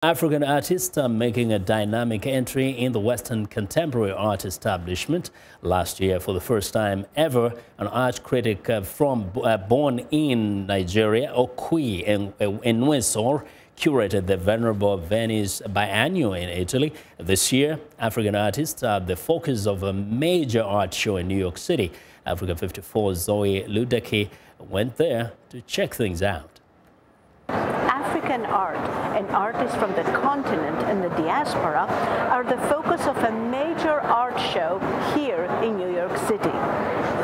African artists are making a dynamic entry in the Western contemporary art establishment. Last year, for the first time ever, an art critic born in Nigeria, Okui Enwesor, curated the venerable Venice Biennial in Italy. This year, African artists are the focus of a major art show in New York City. Africa 54's Zoe Leoudaki went there to check things out. African art and artists from the continent and the diaspora are the focus of a major art show here in New York City,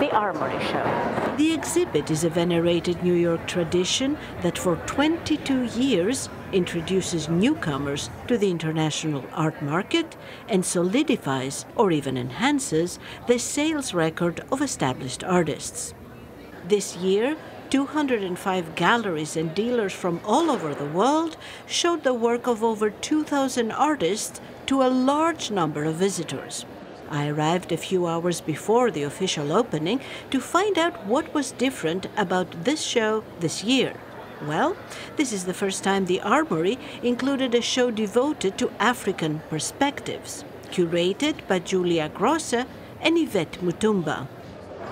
the Armory Show. The exhibit is a venerated New York tradition that for 22 years introduces newcomers to the international art market and solidifies or even enhances the sales record of established artists. This year, 205 galleries and dealers from all over the world showed the work of over 2,000 artists to a large number of visitors. I arrived a few hours before the official opening to find out what was different about this show this year. Well, this is the first time the Armory included a show devoted to African perspectives, curated by Grosse and Yvette Mutumba.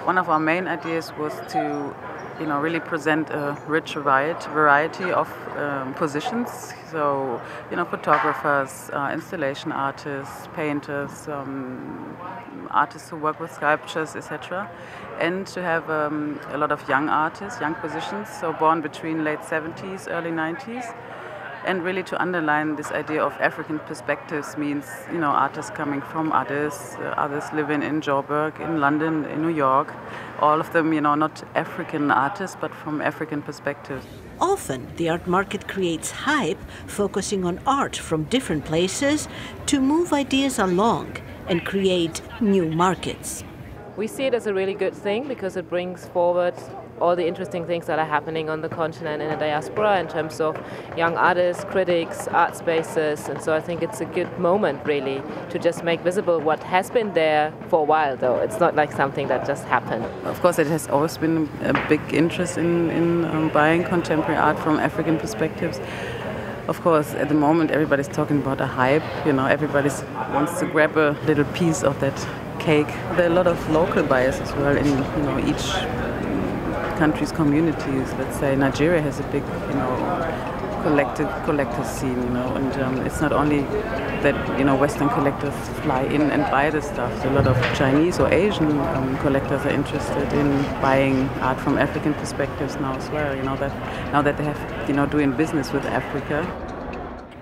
One of our main ideas was to really present a rich variety of positions. So, photographers, installation artists, painters, artists who work with sculptures, etc. And to have a lot of young artists, young positions, so born between late 70s, early 90s. And really to underline this idea of African perspectives means, artists coming from Addis, others living in Joburg, in London, in New York. All of them, not African artists, but from African perspectives. Often, the art market creates hype, focusing on art from different places to move ideas along and create new markets. We see it as a really good thing because it brings forward all the interesting things that are happening on the continent and the diaspora in terms of young artists, critics, art spaces. And so I think it's a good moment, really, to just make visible what has been there for a while, though. It's not like something that just happened. Of course, it has always been a big interest in buying contemporary art from African perspectives. Of course, at the moment, everybody's talking about a hype. Everybody wants to grab a little piece of that cake. There are a lot of local buyers as well in, each country's communities. Let's say Nigeria has a big, collector scene, and it's not only that, Western collectors fly in and buy the stuff. So a lot of Chinese or Asian collectors are interested in buying art from African perspectives now as well, now that they have, doing business with Africa.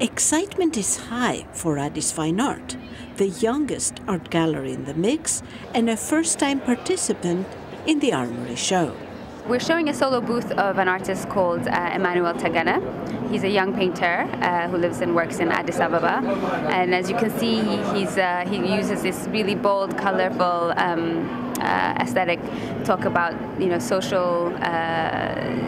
Excitement is high for Addis Fine Art, the youngest art gallery in the mix and a first-time participant in the Armory Show. We're showing a solo booth of an artist called Emmanuel Tagana. He's a young painter who lives and works in Addis Ababa. And as you can see, he uses this really bold, colorful aesthetic to talk about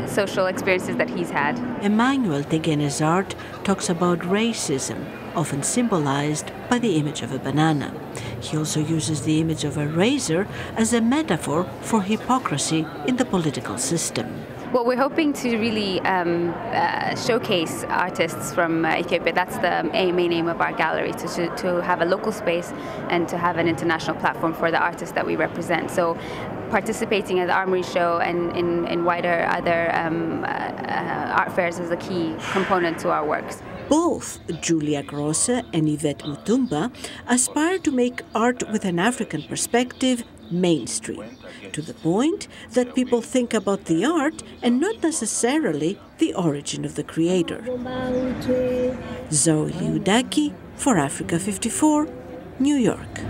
social experiences that he's had. Emmanuel Tagana's art talks about racism, often symbolized by the image of a banana. He also uses the image of a razor as a metaphor for hypocrisy in the political system. Well, we're hoping to really showcase artists from Ethiopia. That's the main aim of our gallery, to have a local space and to have an international platform for the artists that we represent. So participating at the Armory Show and in wider other art fairs is a key component to our works. Both Grosse and Yvette Mutumba aspire to make art with an African perspective mainstream, to the point that people think about the art and not necessarily the origin of the creator. Zoe Leoudaki for Africa 54, New York.